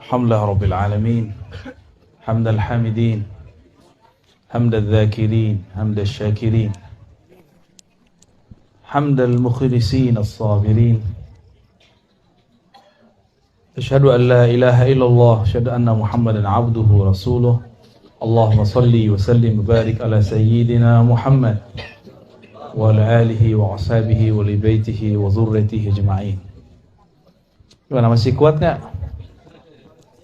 Alhamdulillah Rabbil Alamin. Hamdal hamidin, hamdal dhakirin, hamdal syakirin, hamdal mukhlisin as-sabirin. Asyhadu an la ilaha illallah, asyhadu anna Muhammadan abduhu wa rasuluh. Allahumma salli wa sallim wa barik ala sayyidina Muhammad wa ala alihi wa ashabihi wa li baitihi wa dzurriyyatihi ajma'in. Gimana, masih kuat enggak?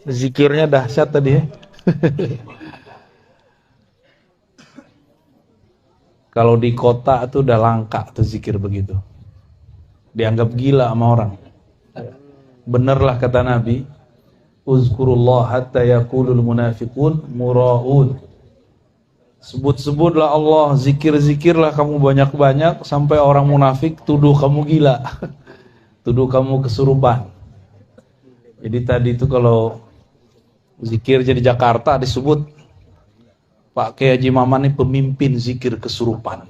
Zikirnya dahsyat tadi ya. Kalau di kota tuh udah langka tuh zikir begitu. Dianggap gila sama orang. Benerlah kata Nabi, uzkurullah hatta yaqulul munafiqun mura'un. Sebut-sebutlah Allah, zikir-zikirlah kamu banyak-banyak sampai orang munafik tuduh kamu gila. Tuduh kamu kesurupan. Jadi tadi itu kalau zikir jadi Jakarta disebut Pak Kiai Haji Maman ini pemimpin zikir kesurupan.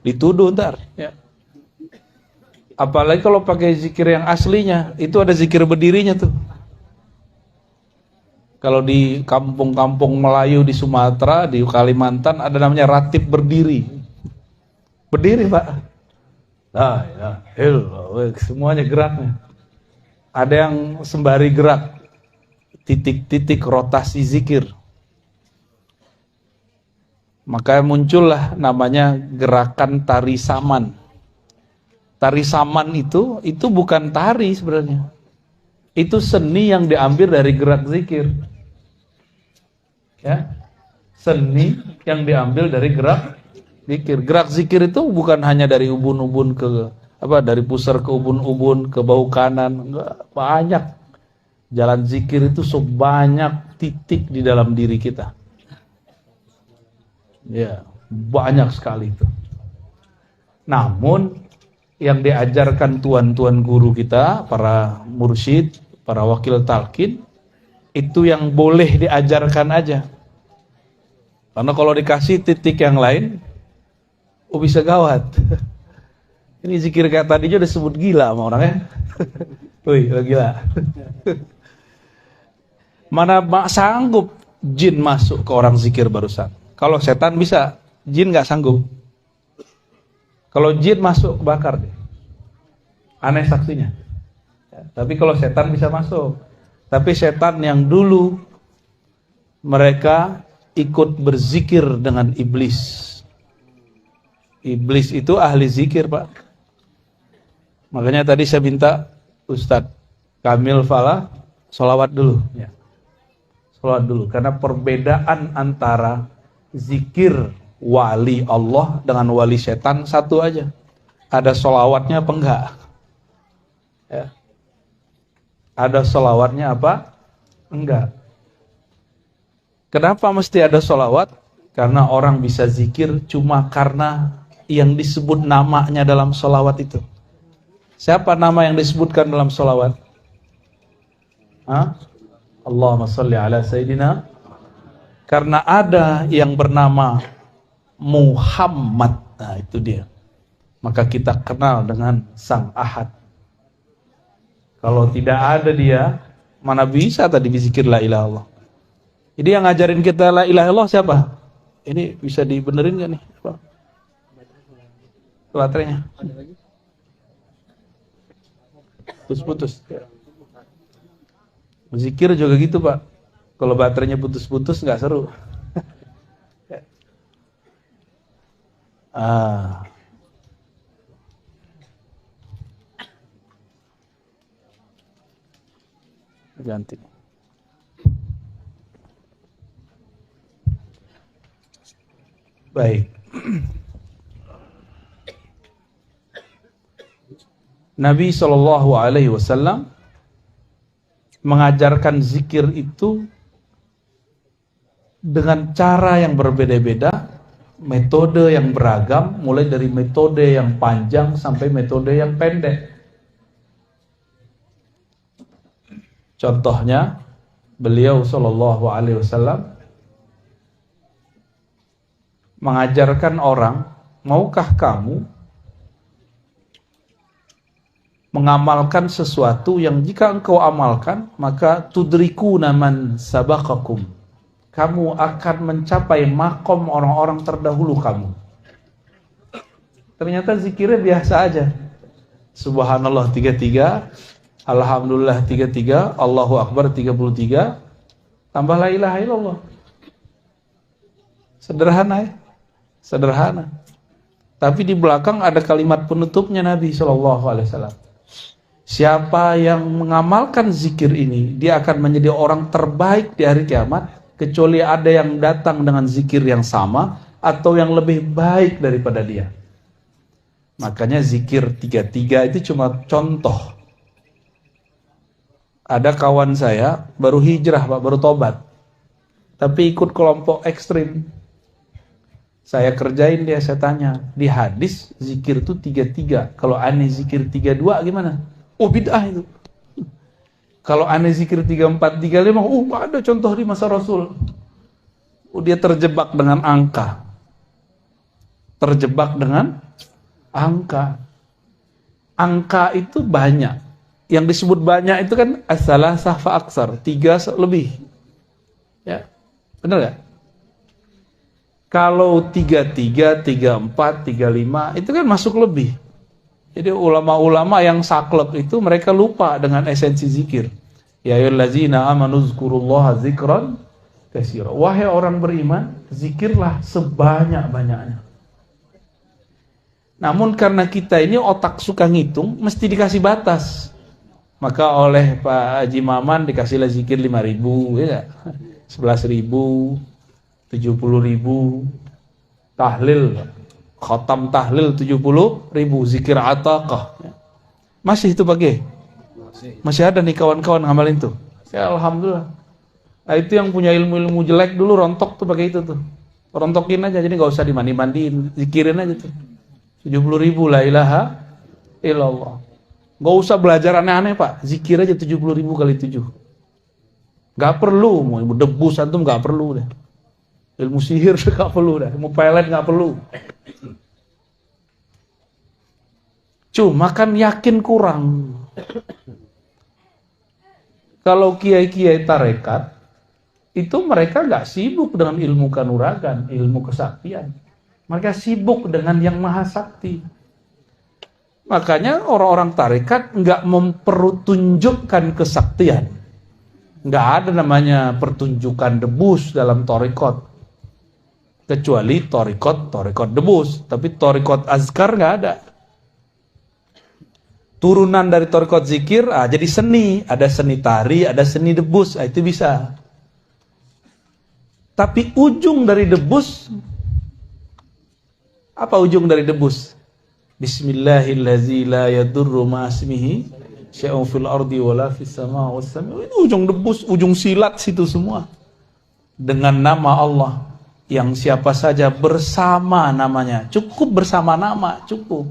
Dituduh ntar ya. Apalagi kalau pakai zikir yang aslinya, itu ada zikir berdirinya tuh. Kalau di kampung-kampung Melayu di Sumatera, di Kalimantan ada namanya ratib berdiri. Berdiri, Pak. Nah, ya, semuanya geraknya. Ada yang sembari gerak. Titik-titik rotasi zikir. Maka muncullah namanya gerakan tari saman. Tari saman itu bukan tari sebenarnya. Itu seni yang diambil dari gerak zikir. Ya. Seni yang diambil dari gerak zikir. Gerak zikir itu bukan hanya dari ubun-ubun dari pusar ke ubun-ubun ke bau kanan, enggak, banyak. Jalan zikir itu sebanyak titik di dalam diri kita. Ya, banyak sekali itu. Namun yang diajarkan tuan-tuan guru kita, para mursyid, para wakil talqin, itu yang boleh diajarkan aja. Karena kalau dikasih titik yang lain, bisa gawat. Ini zikir kayak tadi aja udah sebut gila sama orangnya. Wih, gila. Mana sanggup jin masuk ke orang zikir barusan. Kalau setan bisa, jin gak sanggup. Kalau jin masuk, bakar deh. Aneh saksinya. Ya, tapi kalau setan bisa masuk. Tapi setan yang dulu mereka ikut berzikir dengan iblis. Iblis itu ahli zikir, Pak. Makanya tadi saya minta Ustadz Kamil Falah sholawat dulu. Ya. Sholawat dulu. Karena perbedaan antara zikir wali Allah dengan wali setan satu aja. Ada sholawatnya apa enggak? Ya. Ada sholawatnya apa? Enggak. Kenapa mesti ada sholawat? Karena orang bisa zikir cuma karena yang disebut namanya dalam sholawat itu. Siapa nama yang disebutkan dalam sholawat? Allahumma sholli ala Sayyidina. Karena ada yang bernama Muhammad. Nah itu dia. Maka kita kenal dengan Sang Ahad. Kalau tidak ada dia, mana bisa tadi berzikir la ilaha illallah. Jadi yang ngajarin kita la ilaha illallah siapa? Ini bisa dibenerin gak nih? Baterainya putus-putus. Zikir juga gitu, Pak. Kalau baterainya putus-putus nggak seru. Ganti. Baik. Nabi SAW mengajarkan zikir itu dengan cara yang berbeda-beda, metode yang beragam, mulai dari metode yang panjang sampai metode yang pendek. Contohnya, beliau SAW mengajarkan orang, maukah kamu mengamalkan sesuatu yang jika engkau amalkan, maka tudriku naman sabaqakum. Kamu akan mencapai makom orang-orang terdahulu kamu. Ternyata zikirnya biasa aja. Subhanallah 33, Alhamdulillah 33, Allahu Akbar 33, tambah la ilaha illallah. Sederhana ya? Sederhana. Tapi di belakang ada kalimat penutupnya Nabi SAW. Siapa yang mengamalkan zikir ini, dia akan menjadi orang terbaik di hari kiamat, kecuali ada yang datang dengan zikir yang sama atau yang lebih baik daripada dia. Makanya zikir 33 itu cuma contoh. Ada kawan saya baru hijrah Pak, baru tobat, tapi ikut kelompok ekstrim. Saya kerjain dia, saya tanya, di hadis zikir itu 33, kalau aneh zikir 32 gimana? Oh bid'ah itu. Kalau aneh zikir 34, 35, ada contoh di masa Rasul. Dia terjebak dengan angka. Terjebak dengan angka. Angka itu banyak. Yang disebut banyak itu kan as-salasah fa aksar, 3 lebih. Ya, benar gak? Kalau 33, 34, 35 itu kan masuk lebih. Jadi ulama-ulama yang saklek itu mereka lupa dengan esensi zikir. Ya ayyuhallazina amanu dzkurullaha dzikran katsira. Wahai orang beriman, zikirlah sebanyak-banyaknya. Namun karena kita ini otak suka ngitung, mesti dikasih batas. Maka oleh Pak Haji Maman dikasihlah zikir 5.000, ya, 11.000, 70.000, tahlil, khatam tahlil 70.000, zikir ataqah. Masih itu pakai? Masih ada nih kawan-kawan ngamalin tuh. Ya alhamdulillah. Nah, itu yang punya ilmu-ilmu jelek dulu rontok tuh pakai itu tuh. Rontokin aja, jadi nggak usah dimandi-mandiin, zikirin aja tuh. 70.000 la ilaha illallah. Nggak usah belajar aneh-aneh Pak, zikir aja 70.000 kali 7. Nggak perlu, mau debus antum nggak perlu deh. Ilmu sihir nggak perlu dah, ilmu pelet nggak perlu. Cuma kan yakin kurang. Kalau kiai-kiai tarekat itu mereka nggak sibuk dengan ilmu kanuragan, ilmu kesaktian. Mereka sibuk dengan yang maha sakti. Makanya orang-orang tarekat nggak mempertunjukkan kesaktian. Nggak ada namanya pertunjukan debus dalam tarekat. Kecuali torikot debus, tapi torikot azkar nggak ada. Turunan dari torikot zikir, jadi seni, ada seni tari, ada seni debus, itu bisa. Tapi ujung dari debus, apa ujung dari debus? Bismillahirrahmanirrahim, la yadurru ma'asmihi syai'un fil ardi wala fis sama was sami. Itu ujung debus, ujung silat situ semua. Dengan nama Allah yang siapa saja bersama namanya, cukup bersama nama, cukup.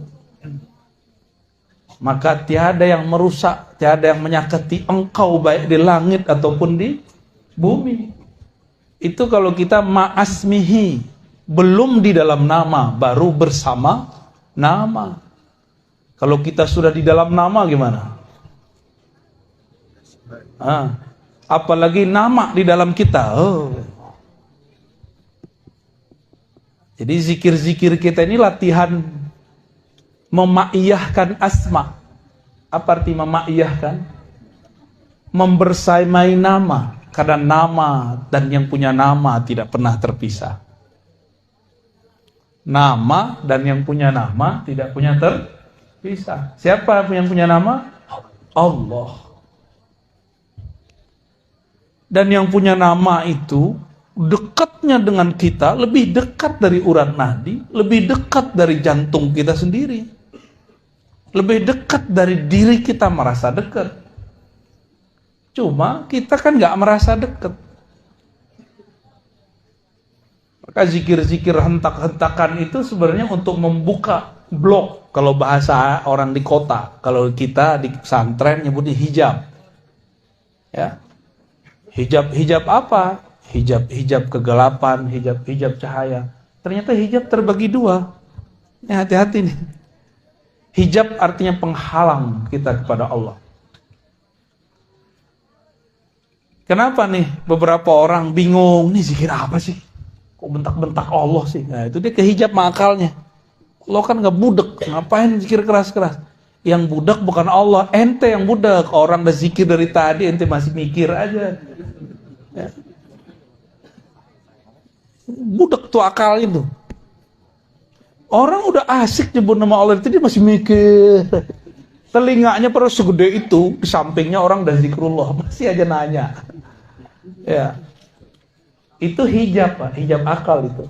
Maka tiada yang merusak, tiada yang menyakiti engkau baik di langit ataupun di bumi. Itu kalau kita ma'asmihi, belum di dalam nama, baru bersama nama. Kalau kita sudah di dalam nama gimana? Apalagi nama di dalam kita. Jadi zikir-zikir kita ini latihan memaiyahkan asma. Apa arti memaiyahkan? Membersamai nama. Karena nama dan yang punya nama tidak pernah terpisah. Nama dan yang punya nama tidak punya terpisah. Siapa yang punya nama? Allah. Dan yang punya nama itu dekatnya dengan kita, lebih dekat dari urat nadi, lebih dekat dari jantung kita sendiri, lebih dekat dari diri kita merasa dekat. Cuma kita kan nggak merasa dekat. Maka zikir-zikir hentak-hentakan itu sebenarnya untuk membuka blok. Kalau bahasa orang di kota, kalau kita di pesantren nyebutnya hijab. Ya, hijab apa? Hijab kegelapan, hijab cahaya. Ternyata hijab terbagi dua. Ya, hati-hati nih. Hijab artinya penghalang kita kepada Allah. Kenapa nih beberapa orang bingung, nih zikir apa sih? Kok bentak-bentak Allah sih? Nah itu dia kehijab akalnya. Allah kan gak budek, ngapain zikir keras-keras? Yang budak bukan Allah, ente yang budak. Orang udah zikir dari tadi, ente masih mikir aja. Ya. Budak tuh akalnya tuh. Orang udah asik nyebut nama Allah itu dia masih mikir. Telinganya pada segede itu, di sampingnya orang udah zikrullah, masih aja nanya. Ya. Itu hijab, Pak, hijab akal itu.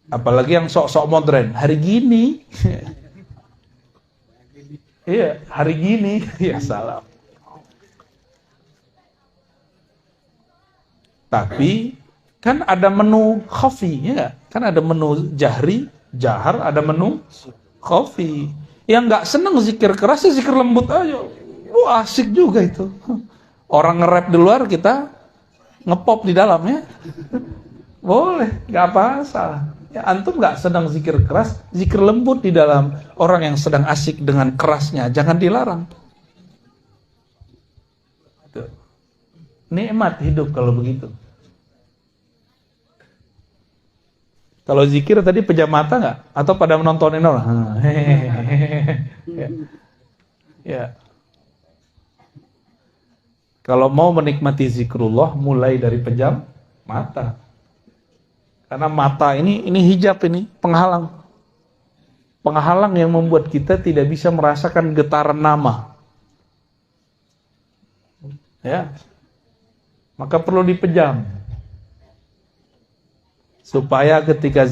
Apalagi yang sok-sok modern, hari gini. Iya, hari gini. Ya salam. Tapi kan ada menu khafi, ya. Kan ada menu jahri, jahar, ada menu khafi. Yang nggak seneng zikir keras, ya zikir lembut aja. Wah, asik juga itu. Orang nge-rap di luar, kita ngepop di dalam, ya. Boleh, nggak masalah. Ya, antum nggak sedang zikir keras, zikir lembut di dalam. Orang yang sedang asik dengan kerasnya, jangan dilarang. Tuh. Nikmat hidup kalau begitu. Kalau zikir tadi pejam mata nggak? Atau pada menontonin orang? Ya. Ya. Kalau mau menikmati zikrullah, mulai dari pejam mata. Karena mata ini hijab, ini penghalang. Penghalang yang membuat kita tidak bisa merasakan getaran nama. Ya. Maka perlu dipejam. Supaya ketika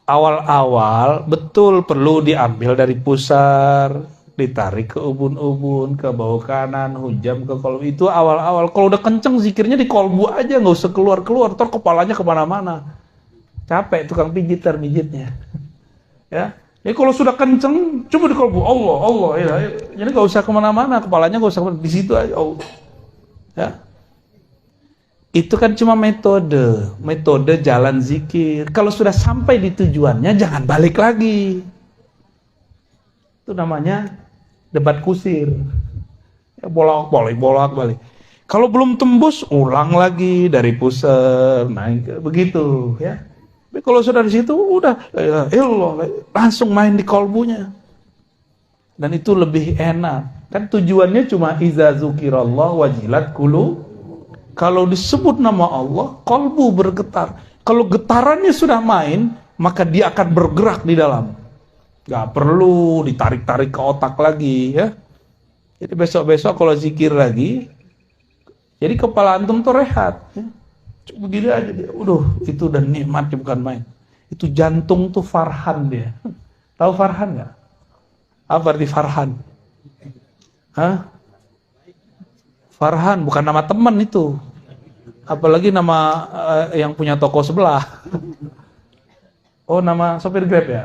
awal-awal betul perlu diambil dari pusar, ditarik ke ubun-ubun, ke bawah kanan, hujam ke kolbu. Itu awal-awal. Kalau udah kenceng zikirnya di kolbu aja, nggak usah keluar-keluar. Ntar kepalanya kemana-mana. Capek tukang mijitnya. Ya. Jadi kalau sudah kenceng, coba di kolbu. Allah. Ya. Jadi nggak usah kemana-mana. Kepalanya nggak usah kemana. Di situ aja. Allah. Ya. Itu kan cuma metode jalan zikir. Kalau sudah sampai di tujuannya, jangan balik lagi. Itu namanya debat kusir. Ya, bolak-balik. Kalau belum tembus, ulang lagi dari pusat, naik begitu, ya. Tapi kalau sudah di situ, udah langsung main di kolbunya. Dan itu lebih enak. Kan tujuannya cuma iza zukirallah wajilat qulub. Kalau disebut nama Allah, kolbu bergetar. Kalau getarannya sudah main, maka dia akan bergerak di dalam. Gak perlu ditarik-tarik ke otak lagi, ya. Jadi besok-besok kalau zikir lagi, jadi kepala antum tuh rehat. Ya. Begini aja dia. Itu udah nikmatnya bukan main. Itu jantung tuh Farhan dia. Tahu Farhan nggak? Apa arti Farhan? Hah? Farhan bukan nama teman itu. Apalagi nama yang punya toko sebelah. Oh, nama sopir Grab ya?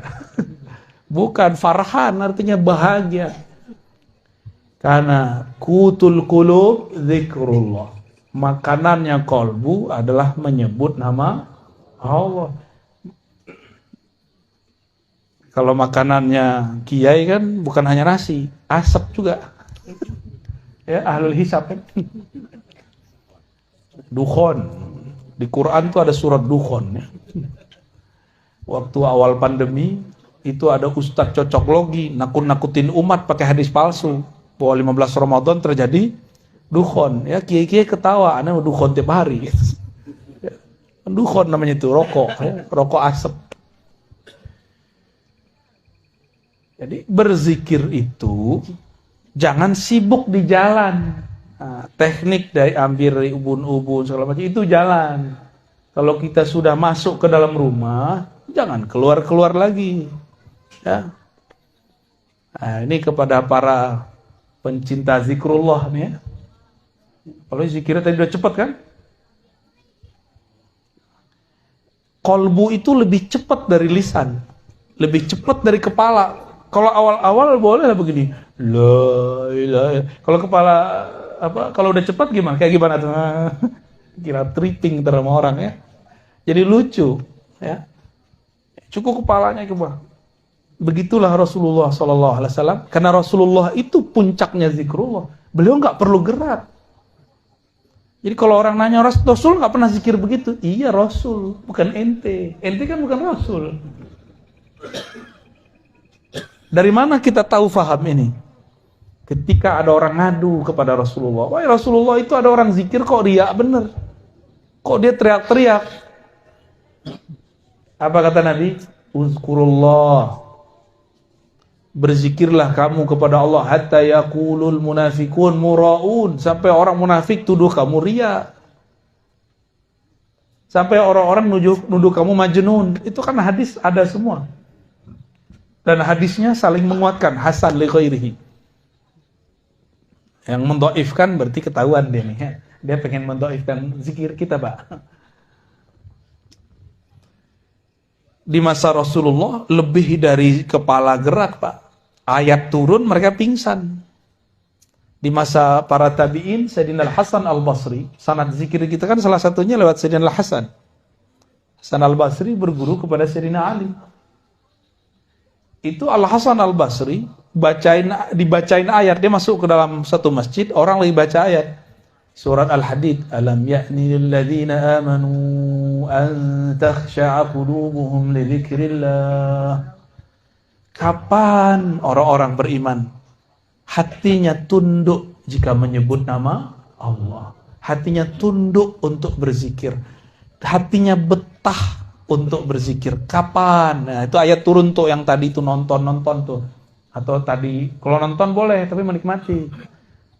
Bukan, Farhan artinya bahagia. Karena kutul qulub zikrullah. Makanannya kolbu adalah menyebut nama Allah. Kalau makanannya kiai kan bukan hanya nasi, asap juga. Ya, ahlul hisab kan. Dukhon. Di Quran tuh ada surat Dukhon. Ya. Waktu awal pandemi, itu ada ustadz cocok logi, nakut-nakutin umat pakai hadis palsu. Bahwa 15 Ramadan terjadi dukhon. Ya, kiai-kiai ketawa, aneh dukhon tiap hari. Ya. Dukhon namanya itu, rokok. Ya. Rokok asap. Jadi berzikir itu jangan sibuk di jalan. Nah, teknik dari ambil dari ubun-ubun segala macam itu jalan. Kalau kita sudah masuk ke dalam rumah, jangan keluar-keluar lagi. Ya. Nah, ini kepada para pencinta zikrullah nih ya. Kalau zikirnya tadi udah cepat kan? Kolbu itu lebih cepat dari lisan, lebih cepat dari kepala. Kalau awal-awal boleh lah begini. La ilaha. Kalau kepala kalau udah cepat gimana? Kayak gimana tuh? Kira tripping sama orang ya. Jadi lucu, ya. Cukup kepalanya coba. Begitulah Rasulullah SAW. Karena Rasulullah itu puncaknya zikrullah. Beliau nggak perlu gerak. Jadi kalau orang nanya, Rasul nggak pernah zikir begitu? Iya Rasul, bukan ente. Ente kan bukan Rasul. Dari mana kita tahu faham ini? Ketika ada orang ngadu kepada Rasulullah. Wah Rasulullah itu ada orang zikir kok riak bener. Kok dia teriak-teriak? Apa kata Nabi? Uzkurullah. Berzikirlah kamu kepada Allah hatta yaqulul munafiqun muraun, sampai orang munafik tuduh kamu riya, sampai orang-orang nuduh kamu majnun. Itu kan hadis ada semua, dan hadisnya saling menguatkan, hasan li ghairihi. Yang mendhaifkan berarti ketahuan dia nih ya. Dia pengen mendhaifkan zikir kita, Pak. Di masa Rasulullah lebih dari kepala gerak, Pak. Ayat turun mereka pingsan. Di masa para tabi'in, Sayyidina Al-Hasan Al-Basri, sanad zikir kita kan salah satunya lewat Sayyidina Al-Hasan. Hasan Al-Basri berguru kepada Sayyidina Ali. Itu Al-Hasan Al-Basri dibacain ayat, dia masuk ke dalam satu masjid, orang lagi baca ayat surat Al-Hadid, alam ya'ni lilladzina amanu an takhsha'a qulubuhum li dzikrillah. Kapan orang-orang beriman hatinya tunduk jika menyebut nama Allah, hatinya tunduk untuk berzikir, hatinya betah untuk berzikir? Kapan? Nah, itu ayat turun tuh, yang tadi itu nonton tuh. Atau tadi kalau nonton boleh tapi menikmati.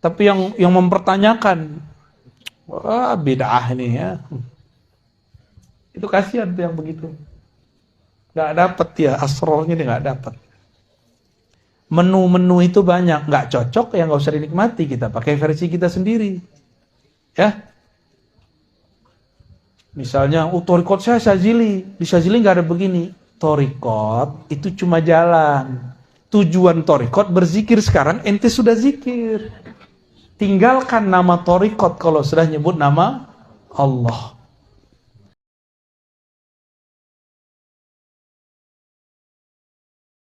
Tapi yang mempertanyakan, wah bid'ah ini ya. Itu kasihan tuh yang begitu. Gak dapet ya, asrornya dia gak dapet. Menu-menu itu banyak, gak cocok ya gak usah dinikmati, kita pakai versi kita sendiri. Ya. Misalnya, torikot saya Syazili, di Syazili gak ada begini. Torikot itu cuma jalan. Tujuan torikot berzikir, sekarang ente sudah zikir. Tinggalkan nama torikot kalau sudah nyebut nama Allah.